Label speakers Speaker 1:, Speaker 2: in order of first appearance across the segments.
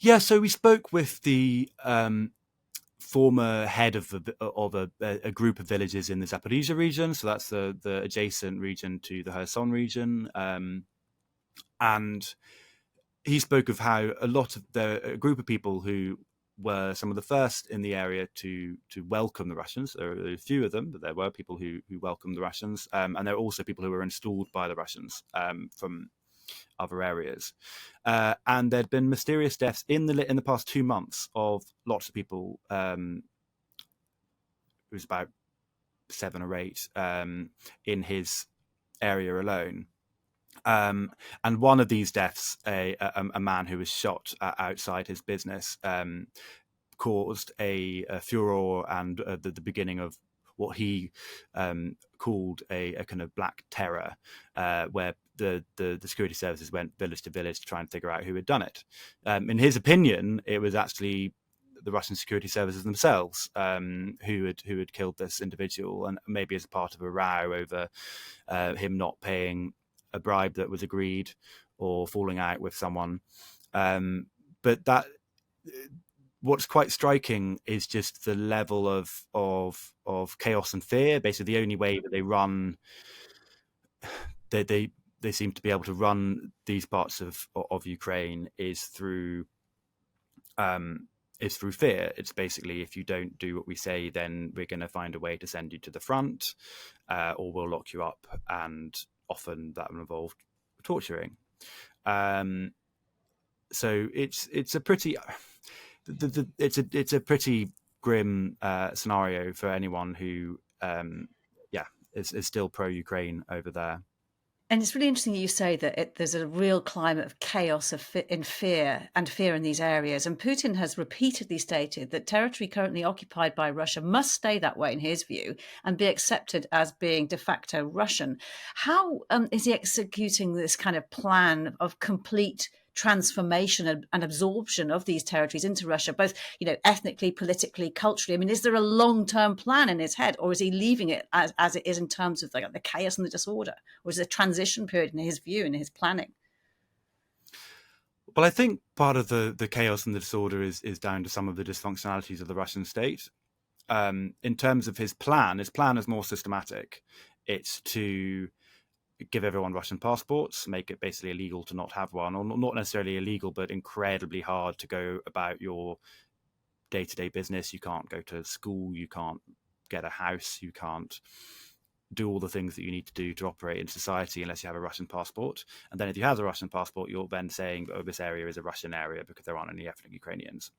Speaker 1: Yeah, so we spoke with the former head of a group of villages in the Zaporizhia region, so that's the adjacent region to the Kherson region, and he spoke of how a group of people who were some of the first in the area to welcome the Russians. There were a few of them, but there were people who welcomed the Russians, and there were also people who were installed by the Russians from other areas. And there'd been mysterious deaths in the past 2 months of lots of people. It was about 7 or 8 in his area alone. And one of these deaths, a man who was shot outside his business, caused a furor and the beginning of what he called a kind of black terror, where the security services went village to village to try and figure out who had done it. In his opinion, it was actually the Russian security services themselves who had killed this individual, and maybe as part of a row over him not paying a bribe that was agreed or falling out with someone. But that what's quite striking is just the level of chaos and fear. Basically, the only way that they run, they seem to be able to run these parts of Ukraine is through fear. It's basically, if you don't do what we say, then we're going to find a way to send you to the front, or we'll lock you up, and often that will involve torturing. So it's a pretty it's a pretty grim scenario for anyone who is still pro-Ukraine over there.
Speaker 2: And it's really interesting that you say that there's a real climate of chaos in fear in these areas. And Putin has repeatedly stated that territory currently occupied by Russia must stay that way, in his view, and be accepted as being de facto Russian. How is he executing this kind of plan of complete transformation and absorption of these territories into Russia, both, ethnically, politically, culturally? I mean, is there a long-term plan in his head, or is he leaving it as it is in terms of the chaos and the disorder? Or is it a transition period in his view, in his planning?
Speaker 1: Well, I think part of the chaos and the disorder is down to some of the dysfunctionalities of the Russian state. In terms of his plan is more systematic. It's to give everyone Russian passports, make it basically illegal to not have one, or not necessarily illegal, but incredibly hard to go about your day-to-day business. You can't go to school, you can't get a house, you can't do all the things that you need to do to operate in society unless you have a Russian passport. And then if you have a Russian passport, you're then saying, oh, this area is a Russian area because there aren't any ethnic Ukrainians.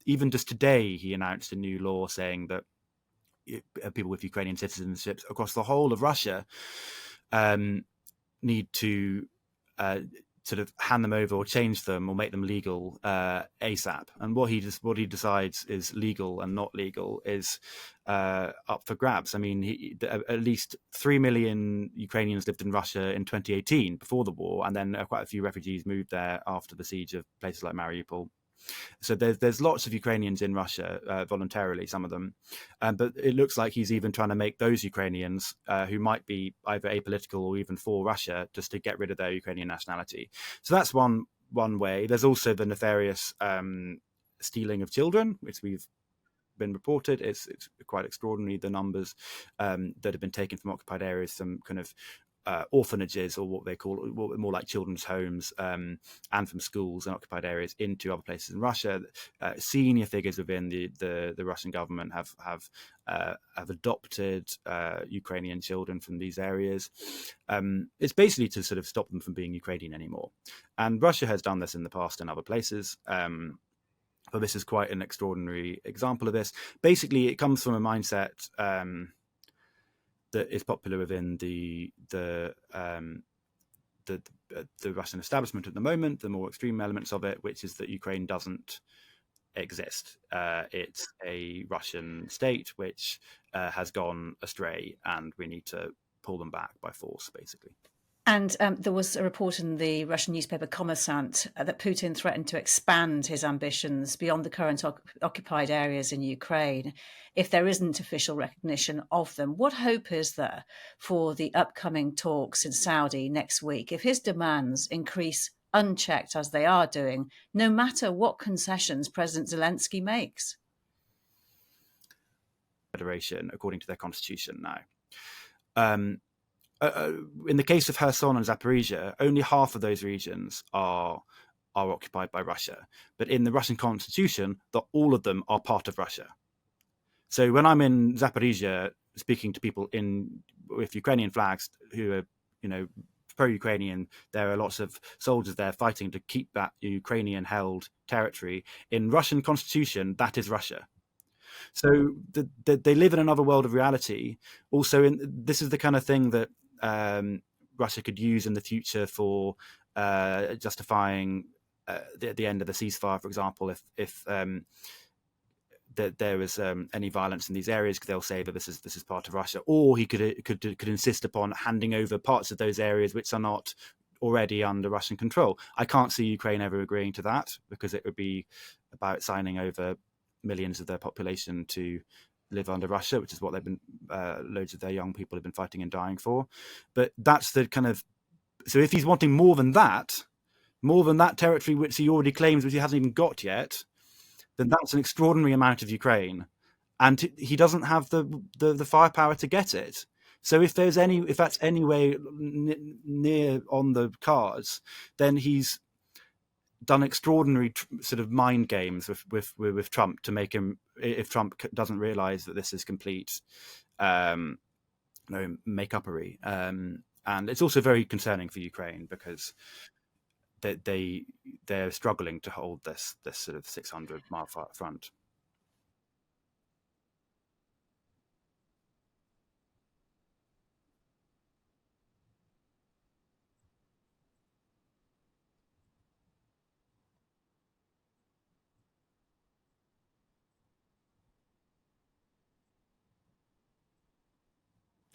Speaker 1: Even just today, he announced a new law saying that people with Ukrainian citizenships across the whole of Russia need to sort of hand them over or change them or make them legal ASAP. And what he decides is legal and not legal is up for grabs. I mean, at least 3 million Ukrainians lived in Russia in 2018 before the war, and then quite a few refugees moved there after the siege of places like Mariupol. So there's lots of Ukrainians in Russia voluntarily, some of them, but it looks like he's even trying to make those Ukrainians who might be either apolitical or even for Russia just to get rid of their Ukrainian nationality. So that's one way. There's also the nefarious stealing of children, which we've been reported. It's quite extraordinary, the numbers that have been taken from occupied areas, some kind of orphanages, or what they call more like children's homes, and from schools and occupied areas into other places in Russia. Senior figures within the Russian government have adopted Ukrainian children from these areas. It's basically to sort of stop them from being Ukrainian anymore. And Russia has done this in the past in other places. But this is quite an extraordinary example of this. Basically, it comes from a mindset that is popular within the Russian establishment at the moment, the more extreme elements of it, which is that Ukraine doesn't exist. It's a Russian state which has gone astray, and we need to pull them back by force, basically.
Speaker 2: And there was a report in the Russian newspaper Kommersant that Putin threatened to expand his ambitions beyond the current occupied areas in Ukraine if there isn't official recognition of them. What hope is there for the upcoming talks in Saudi next week if his demands increase unchecked as they are doing, no matter what concessions President Zelensky makes?
Speaker 1: Federation, according to their constitution now. In the case of Kherson and Zaporizhia, only half of those regions are occupied by Russia. But in the Russian constitution, all of them are part of Russia. So when I'm in Zaporizhia speaking to people with Ukrainian flags who are, pro-Ukrainian, there are lots of soldiers there fighting to keep that Ukrainian-held territory. In Russian constitution, that is Russia. So they live in another world of reality. Also, this is the kind of thing that Russia could use in the future for justifying the end of the ceasefire, for example, if there was any violence in these areas, because they'll say that this is part of Russia, or he could insist upon handing over parts of those areas which are not already under Russian control. I can't see Ukraine ever agreeing to that, because it would be about signing over millions of their population to live under Russia, which is what they've been loads of their young people have been fighting and dying for. But that's the kind of, so if he's wanting more than that territory which he already claims, which he hasn't even got yet, then that's an extraordinary amount of Ukraine, and he doesn't have the firepower to get it. So if that's any way near on the cards, then he's done extraordinary sort of mind games with Trump to make him, if Trump doesn't realize that this is complete make-uppery. And it's also very concerning for Ukraine, because they're struggling to hold this sort of 600-mile front.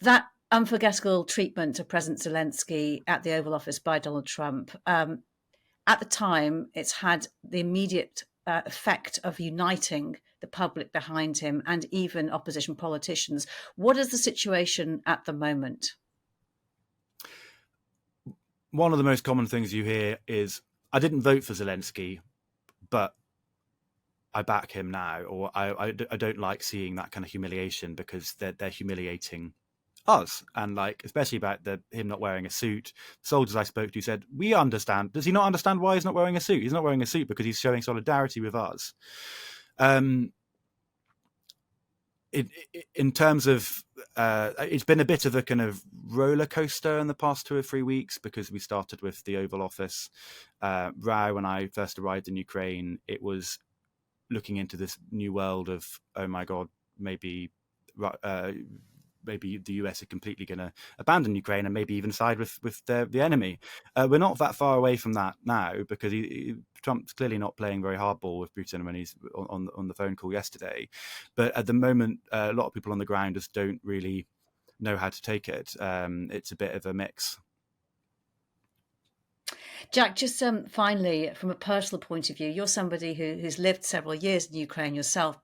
Speaker 2: That unforgettable treatment of President Zelensky at the Oval Office by Donald Trump, at the time, it's had the immediate effect of uniting the public behind him and even opposition politicians. What is the situation at the moment?
Speaker 1: One of the most common things you hear is, I didn't vote for Zelensky, but I back him now, or I don't like seeing that kind of humiliation, because they're humiliating us. And like, especially about him not wearing a suit. Soldiers I spoke to said, we understand. Does he not understand why he's not wearing a suit? He's not wearing a suit because he's showing solidarity with us. In terms of, it's been a bit of a kind of roller coaster in the past 2 or 3 weeks, because we started with the Oval Office row when I first arrived in Ukraine. It was looking into this new world of, oh my God, maybe the US are completely going to abandon Ukraine and maybe even side with the enemy. We're not that far away from that now, because Trump's clearly not playing very hardball with Putin when he's on the phone call yesterday. But at the moment, a lot of people on the ground just don't really know how to take it. It's a bit of a mix.
Speaker 2: Jack, just finally, from a personal point of view, you're somebody who's lived several years in Ukraine yourself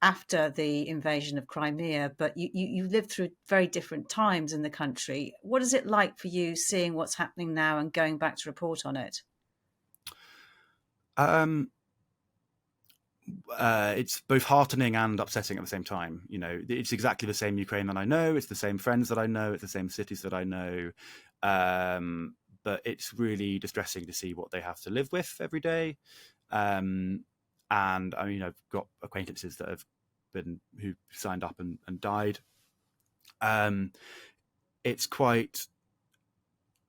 Speaker 2: after the invasion of Crimea, but you lived through very different times in the country. What is it like for you seeing what's happening now and going back to report on it?
Speaker 1: It's both heartening and upsetting at the same time. It's exactly the same Ukraine that I know. It's the same friends that I know. It's the same cities that I know. But it's really distressing to see what they have to live with every day. And I mean, I've got acquaintances that who signed up and died. It's quite,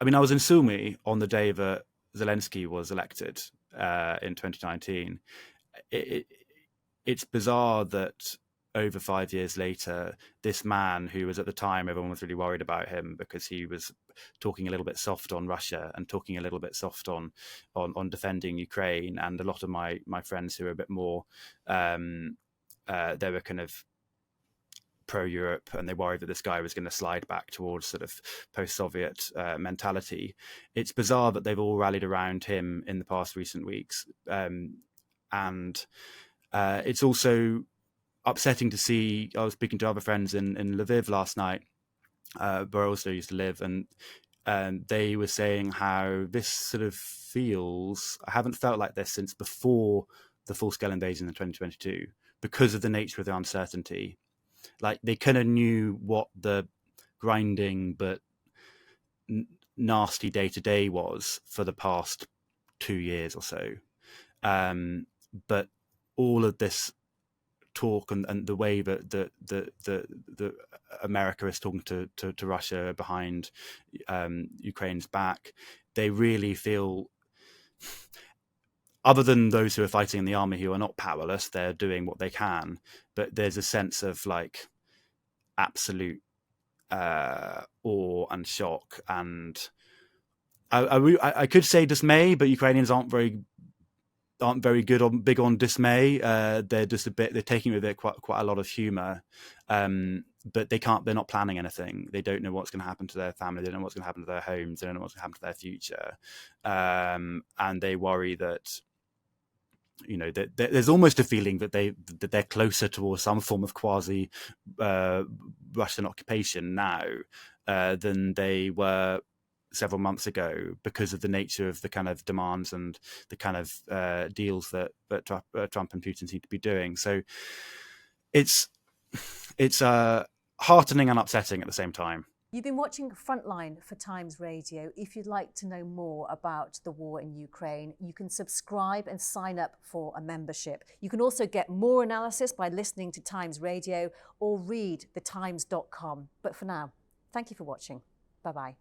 Speaker 1: I mean, I was in Sumy on the day that Zelensky was elected in 2019. It's bizarre that over 5 years later, this man who was, at the time, everyone was really worried about him because he was talking a little bit soft on Russia and talking a little bit soft on defending Ukraine. And a lot of my friends who are a bit more, they were kind of pro-Europe, and they worried that this guy was going to slide back towards sort of post-Soviet mentality. It's bizarre that they've all rallied around him in the past recent weeks. And it's also upsetting to see. I was speaking to other friends in Lviv last night, where I also used to live, and they were saying how this sort of feels. I haven't felt like this since before the full-scale invasion in 2022 because of the nature of the uncertainty. Like they kind of knew what the grinding but nasty day-to-day was for the past 2 years or so. But all of this talk and the way that the America is talking to Russia behind Ukraine's back, they really feel, other than those who are fighting in the army who are not powerless, they're doing what they can. But there's a sense of like absolute awe and shock, and I could say dismay, but Ukrainians aren't very big on dismay. They're just they're taking with it quite a lot of humor, but they're not planning anything. They don't know what's going to happen to their family. They don't know what's going to happen to their homes. They don't know what's going to happen to their future, and they worry that, you know, that there's almost a feeling that they're closer towards some form of quasi Russian occupation now than they were several months ago, because of the nature of the kind of demands and the kind of deals that Trump and Putin seem to be doing. So it's heartening and upsetting at the same time.
Speaker 3: You've been watching Frontline for Times Radio. If you'd like to know more about the war in Ukraine, you can subscribe and sign up for a membership. You can also get more analysis by listening to Times Radio or read thetimes.com. But for now, thank you for watching. Bye-bye.